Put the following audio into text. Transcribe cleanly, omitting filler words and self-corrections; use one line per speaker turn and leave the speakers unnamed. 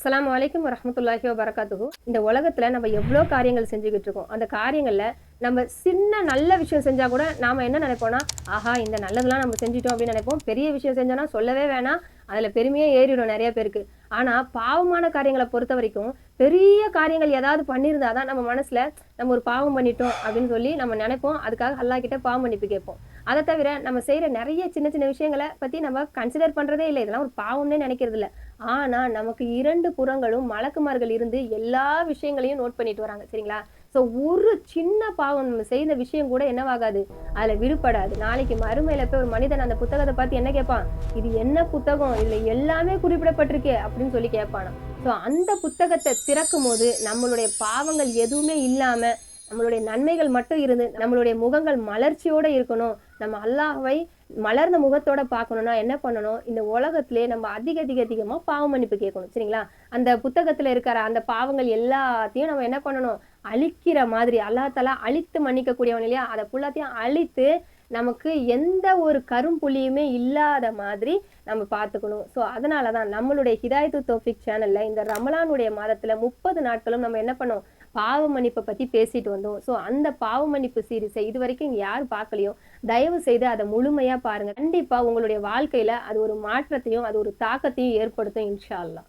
அஸ்ஸலாமு அலைக்கும் வரஹ்மத்துல்லாஹி வபரகாத்துஹு. இந்த உலகத்துல நம்ம எவ்வளோ காரியங்கள் செஞ்சுக்கிட்டு இருக்கோம். அந்த காரியங்கள்ல நம்ம சின்ன நல்ல விஷயம் செஞ்சா கூட நாம என்ன நினைப்போம்னா, ஆஹா இந்த நல்லதெல்லாம் நம்ம செஞ்சுட்டோம் அப்படின்னு நினைப்போம். பெரிய விஷயம் செஞ்சோம்னா சொல்லவே வேணாம். அதுல பெருமையே ஏறிடும் நிறைய பேருக்கு. ஆனா பாவமான காரியங்களை பொறுத்த வரைக்கும் பெரிய காரியங்கள் ஏதாவது பண்ணியிருந்தாதான் நம்ம மனசுல நம்ம ஒரு பாவம் பண்ணிட்டோம் அப்படின்னு சொல்லி நம்ம நினைப்போம். அதுக்காக அல்லாஹ் கிட்ட பாவ மன்னிப்பு கேட்போம். அதை தவிர நம்ம செய்யற நிறைய சின்ன சின்ன விஷயங்களை பத்தி நம்ம கன்சிடர் பண்றதே இல்லை. இதெல்லாம் ஒரு பாவம்னே நினைக்கிறது இல்ல. ஆனா நமக்கு 2 புறங்களும் மலக்குமார்கள் இருந்து எல்லா விஷயங்களையும் நோட் பண்ணிட்டு வராங்க. சரிங்களா? சோ ஒரு சின்ன பாவம் நம்ம செய்த விஷயம் கூட என்னவாகாது, அதுல விடுபடாது. நாளைக்கு மறுமையில போய் ஒரு மனிதன் அந்த புத்தகத்தை பார்த்து என்ன கேட்பான், இது என்ன புத்தகம், இதுல எல்லாமே குறிப்பிடப்பட்டிருக்கே அப்படின்னு சொல்லி கேட்பானாம். சோ அந்த புத்தகத்தை திறக்கும் போது நம்மளுடைய பாவங்கள் எதுவுமே இல்லாம நம்மளுடைய நன்மைகள் மட்டும் இருந்து நம்மளுடைய முகங்கள் மலர்ச்சியோட இருக்கணும். நம்ம அல்லாஹ்வை மலர்ந்த முகத்தோட பார்க்கணும்னா என்ன பண்ணணும், இந்த உலகத்திலே நம்ம அதிக அதிக அதிகமா பாவ மன்னிப்பு கேட்கணும். சரிங்களா? அந்த புத்தகத்துல இருக்கிற அந்த பாவங்கள் எல்லாத்தையும் நம்ம என்ன பண்ணணும், அழிக்கிற மாதிரி அல்லாஹ் தஆலா அழித்து மன்னிக்க கூடியவன் இல்லையா, அதை ஃபுல்லாத்தையும் அழித்து நமக்கு எந்த ஒரு கரும்புள்ளியுமே இல்லாத மாதிரி நம்ம பார்த்துக்கணும். ஸோ அதனால தான் நம்மளுடைய ஹிதாயத்து தௌஃபீக் சேனல்ல இந்த ரமலானுடைய மாதத்துல 30 நாட்களும் நம்ம என்ன பண்ணோம், பாவ மன்னிப்பை பத்தி பேசிட்டு வந்தோம். ஸோ அந்த பாவ மன்னிப்பு சீரிஸை இது வரைக்கும் யார் பார்க்கலையோ தயவு செய்து அதை முழுமையா பாருங்க. கண்டிப்பா உங்களுடைய வாழ்க்கையில அது ஒரு மாற்றத்தையும் அது ஒரு தாக்கத்தையும் ஏற்படுத்தும் இன்ஷா அல்லாஹ்.